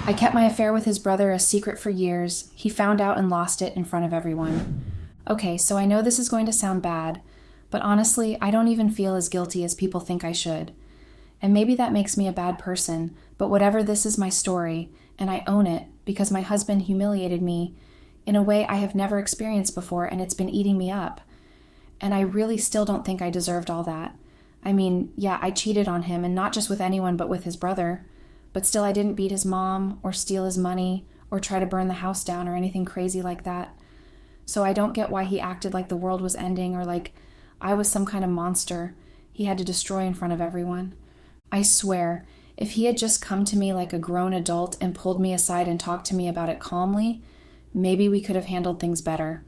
I kept my affair with his brother a secret for years. He found out and lost it in front of everyone. Okay, so I know this is going to sound bad, but honestly, I don't even feel as guilty as people think I should. And maybe that makes me a bad person, but whatever, this is my story, and I own it because my husband humiliated me in a way I have never experienced before, and it's been eating me up. And I really still don't think I deserved all that. I mean, yeah, I cheated on him, and not just with anyone but with his brother. But still, I didn't beat his mom, or steal his money, or try to burn the house down, or anything crazy like that. So I don't get why he acted like the world was ending, or like I was some kind of monster he had to destroy in front of everyone. I swear, if he had just come to me like a grown adult and pulled me aside and talked to me about it calmly, maybe we could have handled things better.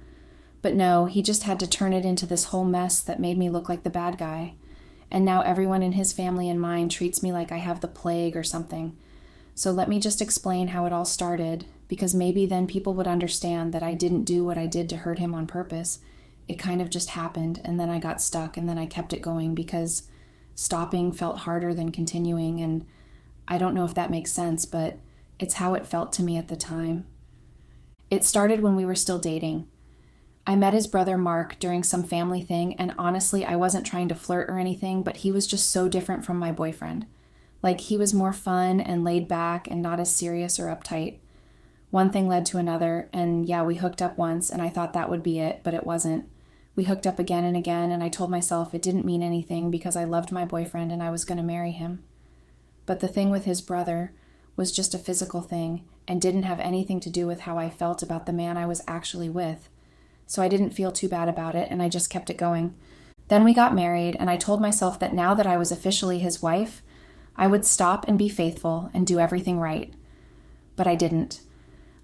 But no, he just had to turn it into this whole mess that made me look like the bad guy. And now everyone in his family and mine treats me like I have the plague or something. So let me just explain how it all started, because maybe then people would understand that I didn't do what I did to hurt him on purpose. It kind of just happened, and then I got stuck, and then I kept it going because stopping felt harder than continuing, and I don't know if that makes sense, but it's how it felt to me at the time. It started when we were still dating. I met his brother Mark during some family thing, and honestly, I wasn't trying to flirt or anything, but he was just so different from my boyfriend. Like, he was more fun and laid back and not as serious or uptight. One thing led to another, and yeah, we hooked up once, and I thought that would be it, but it wasn't. We hooked up again and again, and I told myself it didn't mean anything because I loved my boyfriend and I was going to marry him. But the thing with his brother was just a physical thing and didn't have anything to do with how I felt about the man I was actually with. So I didn't feel too bad about it, and I just kept it going. Then we got married, and I told myself that now that I was officially his wife, I would stop and be faithful and do everything right. But I didn't.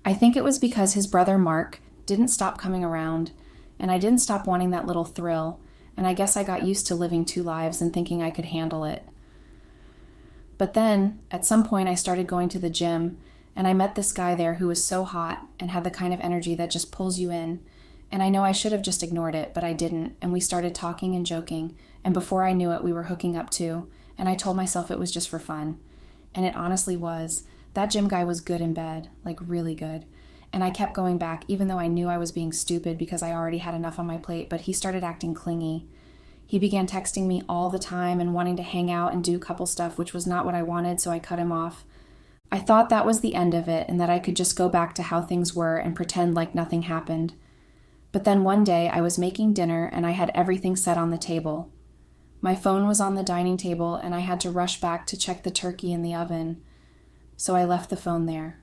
I think it was because his brother Mark didn't stop coming around, and I didn't stop wanting that little thrill, and I guess I got used to living two lives and thinking I could handle it. But then, at some point, I started going to the gym, and I met this guy there who was so hot and had the kind of energy that just pulls you in. And I know I should have just ignored it, but I didn't, and we started talking and joking, and before I knew it, we were hooking up too, and I told myself it was just for fun. And it honestly was. That gym guy was good in bed, like really good. And I kept going back, even though I knew I was being stupid because I already had enough on my plate, but he started acting clingy. He began texting me all the time and wanting to hang out and do couple stuff, which was not what I wanted, so I cut him off. I thought that was the end of it and that I could just go back to how things were and pretend like nothing happened. But then one day I was making dinner and I had everything set on the table. My phone was on the dining table and I had to rush back to check the turkey in the oven, so I left the phone there.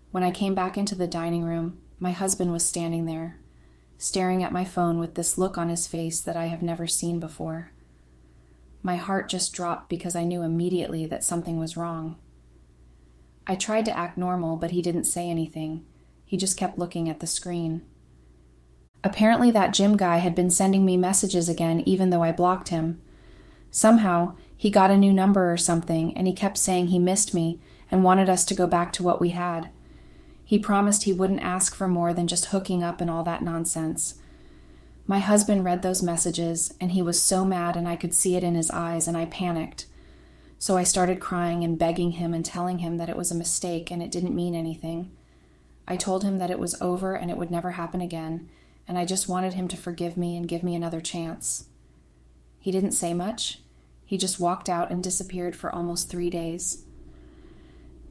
When I came back into the dining room, my husband was standing there, staring at my phone with this look on his face that I have never seen before. My heart just dropped because I knew immediately that something was wrong. I tried to act normal, but he didn't say anything. He just kept looking at the screen. Apparently that gym guy had been sending me messages again even though I blocked him. Somehow, he got a new number or something, and he kept saying he missed me and wanted us to go back to what we had. He promised he wouldn't ask for more than just hooking up and all that nonsense. My husband read those messages, and he was so mad and I could see it in his eyes, and I panicked. So I started crying and begging him and telling him that it was a mistake and it didn't mean anything. I told him that it was over and it would never happen again, and I just wanted him to forgive me and give me another chance. He didn't say much. He just walked out and disappeared for almost 3 days.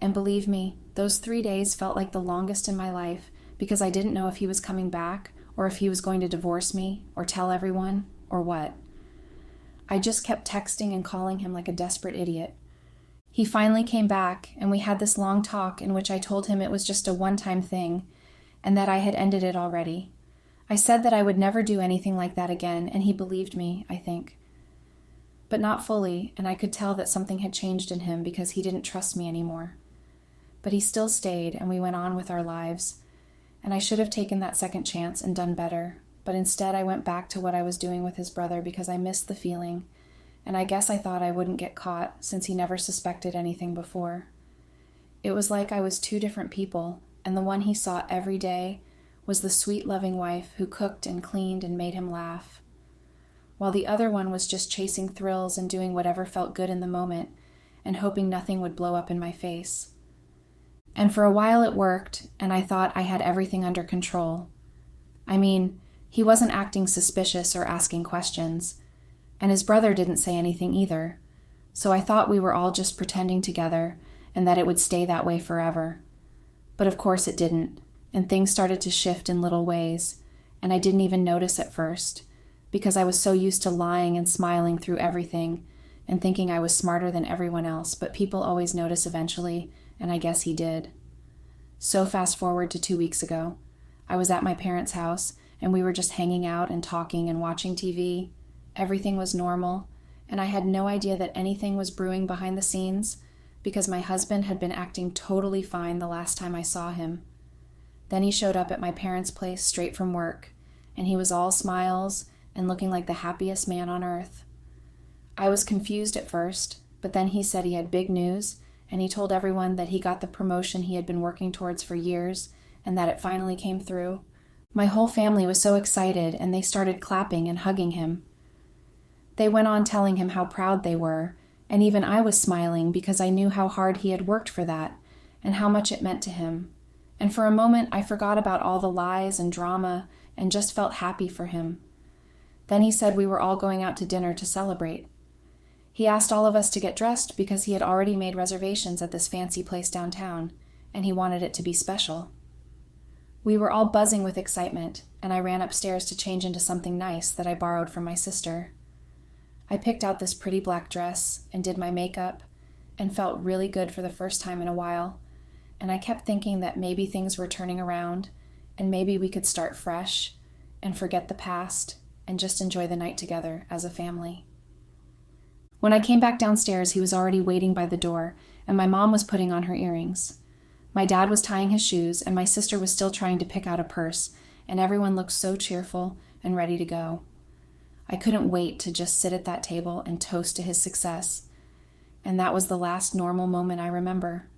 And believe me, those 3 days felt like the longest in my life because I didn't know if he was coming back or if he was going to divorce me or tell everyone or what. I just kept texting and calling him like a desperate idiot. He finally came back and we had this long talk in which I told him it was just a one-time thing and that I had ended it already. I said that I would never do anything like that again, and he believed me, I think. But not fully, and I could tell that something had changed in him because he didn't trust me anymore. But he still stayed, and we went on with our lives. And I should have taken that second chance and done better, but instead I went back to what I was doing with his brother because I missed the feeling, and I guess I thought I wouldn't get caught since he never suspected anything before. It was like I was two different people, and the one he saw every day was the sweet, loving wife who cooked and cleaned and made him laugh, while the other one was just chasing thrills and doing whatever felt good in the moment and hoping nothing would blow up in my face. And for a while it worked, and I thought I had everything under control. I mean, he wasn't acting suspicious or asking questions, and his brother didn't say anything either, so I thought we were all just pretending together and that it would stay that way forever. But of course it didn't, and things started to shift in little ways, and I didn't even notice at first, because I was so used to lying and smiling through everything and thinking I was smarter than everyone else, but people always notice eventually, and I guess he did. So fast forward to 2 weeks ago. I was at my parents' house, and we were just hanging out and talking and watching TV. Everything was normal, and I had no idea that anything was brewing behind the scenes because my husband had been acting totally fine the last time I saw him. Then he showed up at my parents' place straight from work, and he was all smiles and looking like the happiest man on earth. I was confused at first, but then he said he had big news, and he told everyone that he got the promotion he had been working towards for years and that it finally came through. My whole family was so excited, and they started clapping and hugging him. They went on telling him how proud they were, and even I was smiling because I knew how hard he had worked for that and how much it meant to him. And for a moment, I forgot about all the lies and drama and just felt happy for him. Then he said we were all going out to dinner to celebrate. He asked all of us to get dressed because he had already made reservations at this fancy place downtown, and he wanted it to be special. We were all buzzing with excitement, and I ran upstairs to change into something nice that I borrowed from my sister. I picked out this pretty black dress and did my makeup and felt really good for the first time in a while, and I kept thinking that maybe things were turning around and maybe we could start fresh and forget the past and just enjoy the night together as a family. When I came back downstairs, he was already waiting by the door, and my mom was putting on her earrings. My dad was tying his shoes, and my sister was still trying to pick out a purse, and everyone looked so cheerful and ready to go. I couldn't wait to just sit at that table and toast to his success, and that was the last normal moment I remember,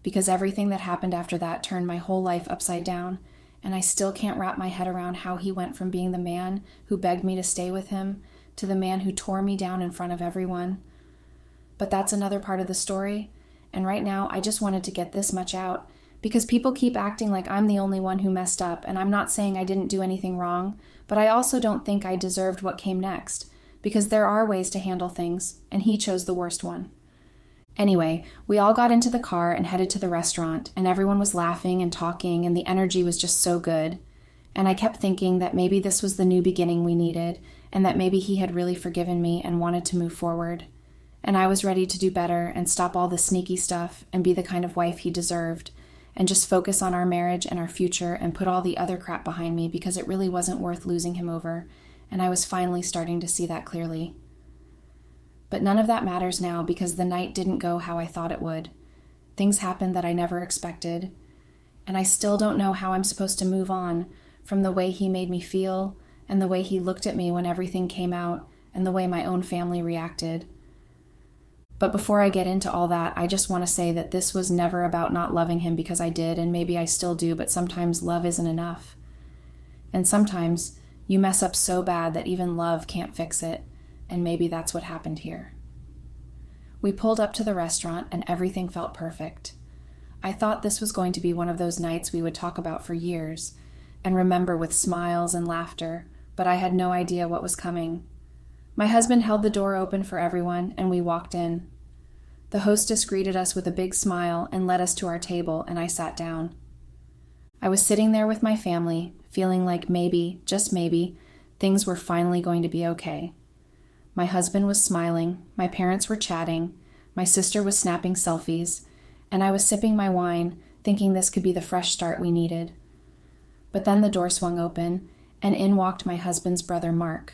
because everything that happened after that turned my whole life upside down, and I still can't wrap my head around how he went from being the man who begged me to stay with him to the man who tore me down in front of everyone. But that's another part of the story, and right now I just wanted to get this much out, because people keep acting like I'm the only one who messed up, and I'm not saying I didn't do anything wrong, but I also don't think I deserved what came next, because there are ways to handle things, and he chose the worst one. Anyway, we all got into the car and headed to the restaurant, and everyone was laughing and talking, and the energy was just so good. And I kept thinking that maybe this was the new beginning we needed, and that maybe he had really forgiven me and wanted to move forward. And I was ready to do better and stop all the sneaky stuff and be the kind of wife he deserved, and just focus on our marriage and our future and put all the other crap behind me because it really wasn't worth losing him over, and I was finally starting to see that clearly. But none of that matters now because the night didn't go how I thought it would. Things happened that I never expected, and I still don't know how I'm supposed to move on from the way he made me feel and the way he looked at me when everything came out and the way my own family reacted. But before I get into all that, I just want to say that this was never about not loving him because I did, and maybe I still do, but sometimes love isn't enough. And sometimes you mess up so bad that even love can't fix it, and maybe that's what happened here. We pulled up to the restaurant and everything felt perfect. I thought this was going to be one of those nights we would talk about for years and remember with smiles and laughter, but I had no idea what was coming. My husband held the door open for everyone, and we walked in. The hostess greeted us with a big smile and led us to our table, and I sat down. I was sitting there with my family, feeling like maybe, just maybe, things were finally going to be okay. My husband was smiling, my parents were chatting, my sister was snapping selfies, and I was sipping my wine, thinking this could be the fresh start we needed. But then the door swung open, and in walked my husband's brother, Mark.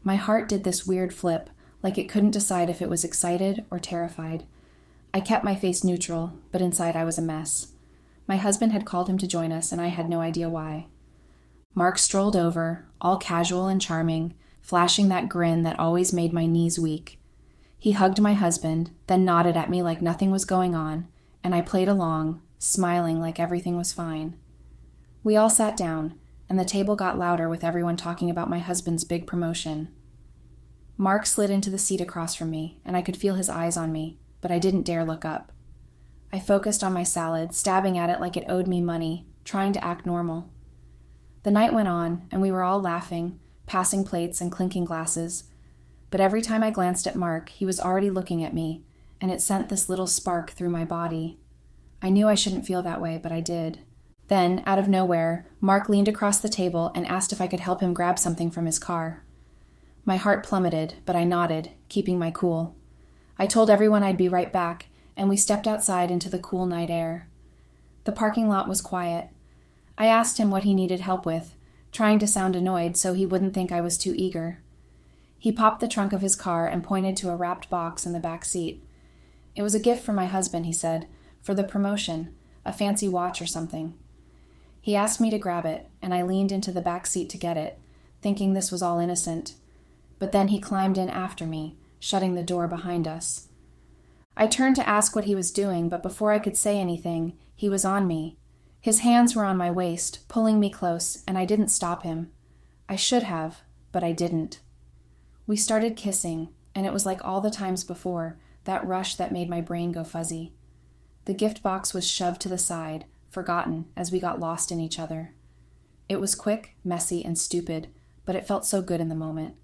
My heart did this weird flip, like it couldn't decide if it was excited or terrified. I kept my face neutral, but inside I was a mess. My husband had called him to join us, and I had no idea why. Mark strolled over, all casual and charming, flashing that grin that always made my knees weak. He hugged my husband, then nodded at me like nothing was going on, and I played along, smiling like everything was fine. We all sat down, and the table got louder with everyone talking about my husband's big promotion. Mark slid into the seat across from me, and I could feel his eyes on me, but I didn't dare look up. I focused on my salad, stabbing at it like it owed me money, trying to act normal. The night went on, and we were all laughing, passing plates and clinking glasses. But every time I glanced at Mark, he was already looking at me, and it sent this little spark through my body. I knew I shouldn't feel that way, but I did. Then, out of nowhere, Mark leaned across the table and asked if I could help him grab something from his car. My heart plummeted, but I nodded, keeping my cool. I told everyone I'd be right back, and we stepped outside into the cool night air. The parking lot was quiet. I asked him what he needed help with, trying to sound annoyed so he wouldn't think I was too eager. He popped the trunk of his car and pointed to a wrapped box in the back seat. It was a gift for my husband, he said, for the promotion, a fancy watch or something. He asked me to grab it, and I leaned into the back seat to get it, thinking this was all innocent. But then he climbed in after me, shutting the door behind us. I turned to ask what he was doing, but before I could say anything, he was on me. His hands were on my waist, pulling me close, and I didn't stop him. I should have, but I didn't. We started kissing, and it was like all the times before, that rush that made my brain go fuzzy. The gift box was shoved to the side, forgotten, as we got lost in each other. It was quick, messy, and stupid, but it felt so good in the moment.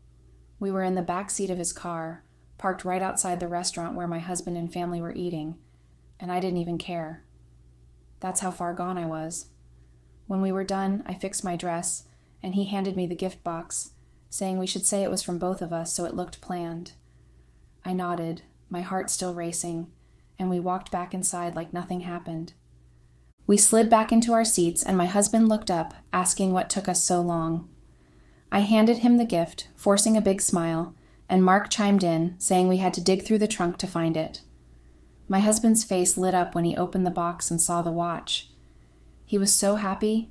We were in the back seat of his car, parked right outside the restaurant where my husband and family were eating, and I didn't even care. That's how far gone I was. When we were done, I fixed my dress, and he handed me the gift box, saying we should say it was from both of us so it looked planned. I nodded, my heart still racing, and we walked back inside like nothing happened. We slid back into our seats, and my husband looked up, asking what took us so long. I handed him the gift, forcing a big smile, and Mark chimed in, saying we had to dig through the trunk to find it. My husband's face lit up when he opened the box and saw the watch. He was so happy.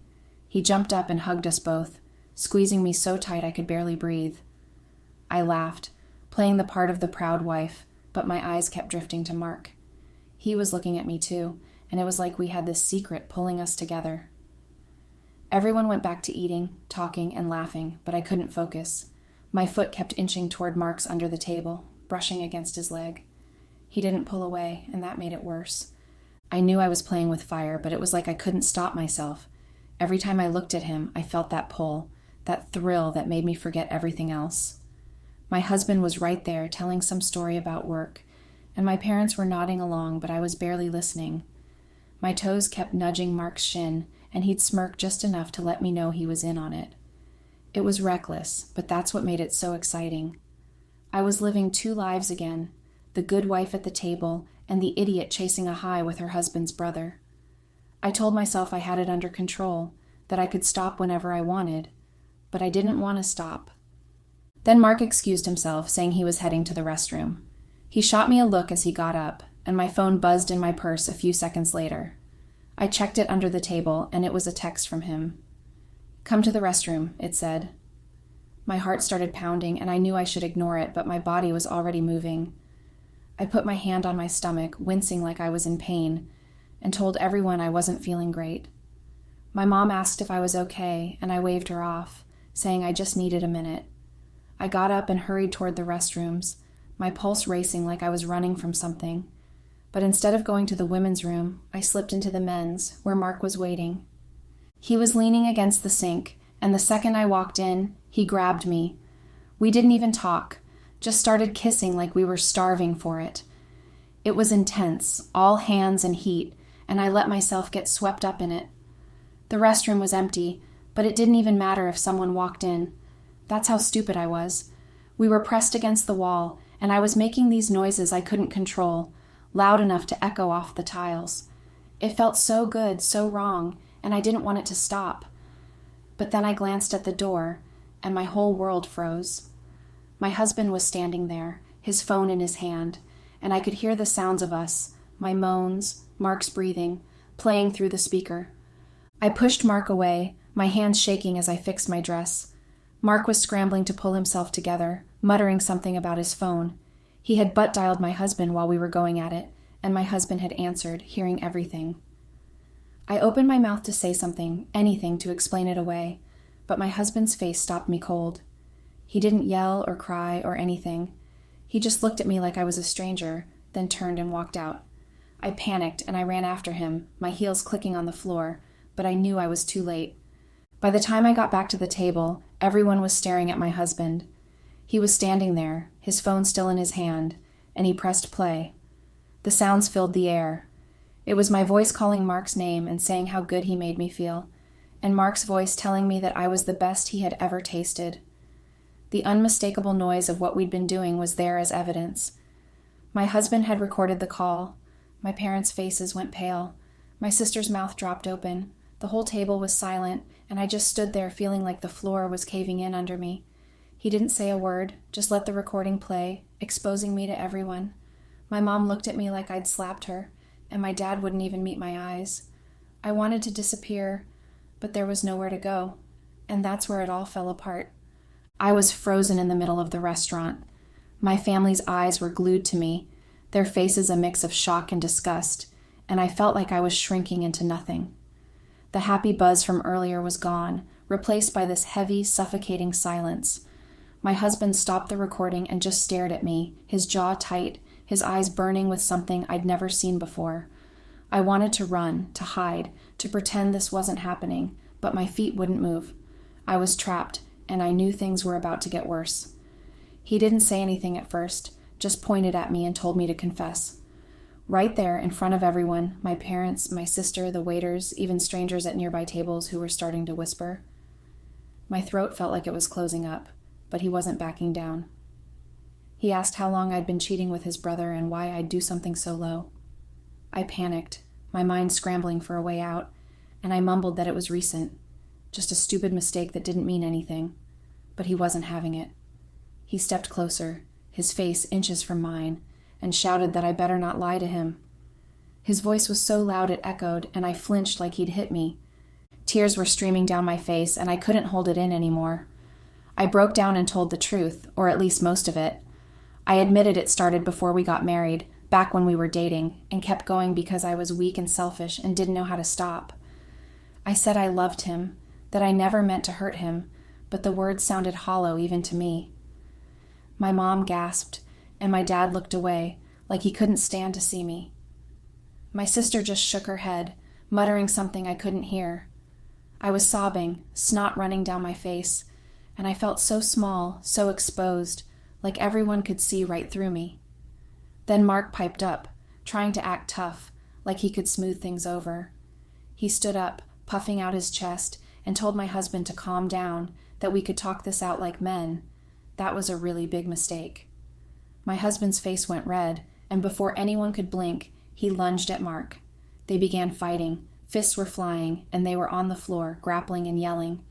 He jumped up and hugged us both, squeezing me so tight I could barely breathe. I laughed, playing the part of the proud wife, but my eyes kept drifting to Mark. He was looking at me too, and it was like we had this secret pulling us together. Everyone went back to eating, talking, and laughing, but I couldn't focus. My foot kept inching toward Mark's under the table, brushing against his leg. He didn't pull away, and that made it worse. I knew I was playing with fire, but it was like I couldn't stop myself. Every time I looked at him, I felt that pull, that thrill that made me forget everything else. My husband was right there, telling some story about work, and my parents were nodding along, but I was barely listening. My toes kept nudging Mark's shin, and he'd smirk just enough to let me know he was in on it. It was reckless, but that's what made it so exciting. I was living two lives again, the good wife at the table and the idiot chasing a high with her husband's brother. I told myself I had it under control, that I could stop whenever I wanted, but I didn't want to stop. Then Mark excused himself, saying he was heading to the restroom. He shot me a look as he got up, and my phone buzzed in my purse a few seconds later. I checked it under the table, and it was a text from him. "Come to the restroom," it said. My heart started pounding, and I knew I should ignore it, but my body was already moving. I put my hand on my stomach, wincing like I was in pain, and told everyone I wasn't feeling great. My mom asked if I was okay, and I waved her off, saying I just needed a minute. I got up and hurried toward the restrooms, my pulse racing like I was running from something. But instead of going to the women's room, I slipped into the men's, where Mark was waiting. He was leaning against the sink, and the second I walked in, he grabbed me. We didn't even talk, just started kissing like we were starving for it. It was intense, all hands and heat, and I let myself get swept up in it. The restroom was empty, but it didn't even matter if someone walked in. That's how stupid I was. We were pressed against the wall, and I was making these noises I couldn't control, loud enough to echo off the tiles. It felt so good, so wrong, and I didn't want it to stop. But then I glanced at the door, and my whole world froze. My husband was standing there, his phone in his hand, and I could hear the sounds of us, my moans, Mark's breathing, playing through the speaker. I pushed Mark away, my hands shaking as I fixed my dress. Mark was scrambling to pull himself together, muttering something about his phone. He had butt-dialed my husband while we were going at it, and my husband had answered, hearing everything. I opened my mouth to say something, anything to explain it away, but my husband's face stopped me cold. He didn't yell or cry or anything. He just looked at me like I was a stranger, then turned and walked out. I panicked and I ran after him, my heels clicking on the floor, but I knew I was too late. By the time I got back to the table, everyone was staring at my husband. He was standing there, his phone still in his hand, and he pressed play. The sounds filled the air. It was my voice calling Mark's name and saying how good he made me feel, and Mark's voice telling me that I was the best he had ever tasted. The unmistakable noise of what we'd been doing was there as evidence. My husband had recorded the call. My parents' faces went pale. My sister's mouth dropped open. The whole table was silent, and I just stood there feeling like the floor was caving in under me. He didn't say a word, just let the recording play, exposing me to everyone. My mom looked at me like I'd slapped her, and my dad wouldn't even meet my eyes. I wanted to disappear, but there was nowhere to go, and that's where it all fell apart. I was frozen in the middle of the restaurant. My family's eyes were glued to me, their faces a mix of shock and disgust, and I felt like I was shrinking into nothing. The happy buzz from earlier was gone, replaced by this heavy, suffocating silence. My husband stopped the recording and just stared at me, his jaw tight, his eyes burning with something I'd never seen before. I wanted to run, to hide, to pretend this wasn't happening, but my feet wouldn't move. I was trapped, and I knew things were about to get worse. He didn't say anything at first, just pointed at me and told me to confess. Right there, in front of everyone, my parents, my sister, the waiters, even strangers at nearby tables who were starting to whisper. My throat felt like it was closing up, but he wasn't backing down. He asked how long I'd been cheating with his brother and why I'd do something so low. I panicked, my mind scrambling for a way out, and I mumbled that it was recent, just a stupid mistake that didn't mean anything. But he wasn't having it. He stepped closer, his face inches from mine, and shouted that I better not lie to him. His voice was so loud it echoed, and I flinched like he'd hit me. Tears were streaming down my face, and I couldn't hold it in anymore. I broke down and told the truth, or at least most of it. I admitted it started before we got married, back when we were dating, and kept going because I was weak and selfish and didn't know how to stop. I said I loved him, that I never meant to hurt him, but the words sounded hollow even to me. My mom gasped, and my dad looked away, like he couldn't stand to see me. My sister just shook her head, muttering something I couldn't hear. I was sobbing, snot running down my face, and I felt so small, so exposed, like everyone could see right through me. Then Mark piped up, trying to act tough, like he could smooth things over. He stood up, puffing out his chest, and told my husband to calm down, that we could talk this out like men. That was a really big mistake. My husband's face went red, and before anyone could blink, he lunged at Mark. They began fighting. Fists were flying, and they were on the floor, grappling and yelling.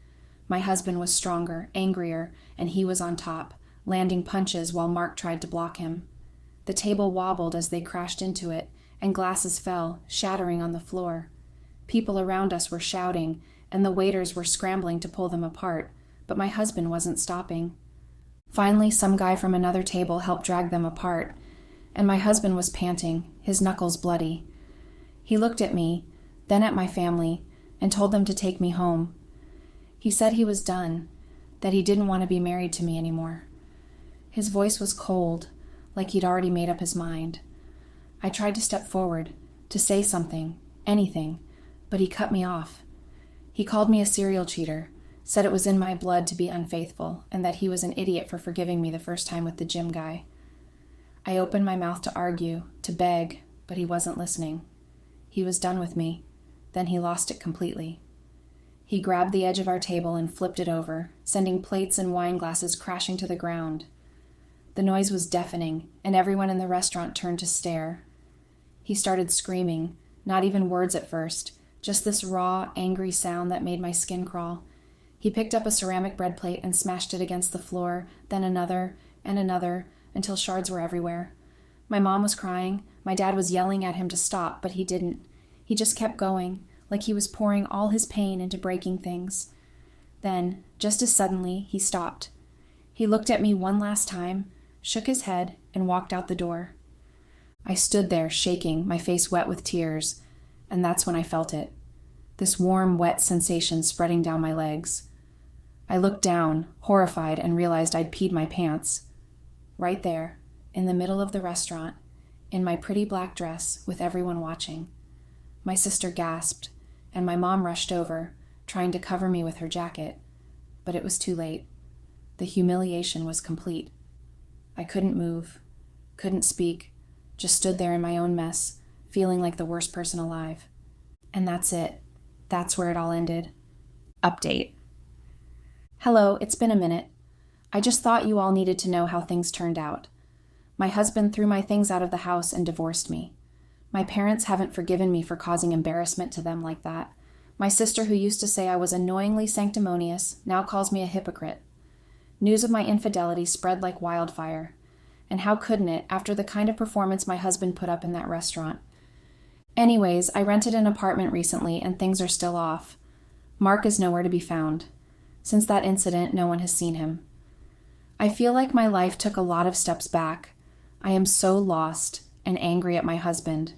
My husband was stronger, angrier, and he was on top, landing punches while Mark tried to block him. The table wobbled as they crashed into it, and glasses fell, shattering on the floor. People around us were shouting, and the waiters were scrambling to pull them apart, but my husband wasn't stopping. Finally, some guy from another table helped drag them apart, and my husband was panting, his knuckles bloody. He looked at me, then at my family, and told them to take me home. He said he was done, that he didn't want to be married to me anymore. His voice was cold, like he'd already made up his mind. I tried to step forward, to say something, anything, but he cut me off. He called me a serial cheater, said it was in my blood to be unfaithful, and that he was an idiot for forgiving me the first time with the gym guy. I opened my mouth to argue, to beg, but he wasn't listening. He was done with me. Then he lost it completely. He grabbed the edge of our table and flipped it over, sending plates and wine glasses crashing to the ground. The noise was deafening, and everyone in the restaurant turned to stare. He started screaming, not even words at first, just this raw, angry sound that made my skin crawl. He picked up a ceramic bread plate and smashed it against the floor, then another, and another, until shards were everywhere. My mom was crying. My dad was yelling at him to stop, but he didn't. He just kept going, like he was pouring all his pain into breaking things. Then, just as suddenly, he stopped. He looked at me one last time, shook his head, and walked out the door. I stood there, shaking, my face wet with tears, and that's when I felt it. This warm, wet sensation spreading down my legs. I looked down, horrified, and realized I'd peed my pants. Right there, in the middle of the restaurant, in my pretty black dress with everyone watching. My sister gasped, and my mom rushed over, trying to cover me with her jacket, but it was too late. The humiliation was complete. I couldn't move, couldn't speak, just stood there in my own mess, feeling like the worst person alive. And that's it. That's where it all ended. Update. Hello, it's been a minute. I just thought you all needed to know how things turned out. My husband threw my things out of the house and divorced me. My parents haven't forgiven me for causing embarrassment to them like that. My sister, who used to say I was annoyingly sanctimonious, now calls me a hypocrite. News of my infidelity spread like wildfire. And how couldn't it, after the kind of performance my husband put up in that restaurant? Anyways, I rented an apartment recently and things are still off. Mark is nowhere to be found. Since that incident, no one has seen him. I feel like my life took a lot of steps back. I am so lost and angry at my husband.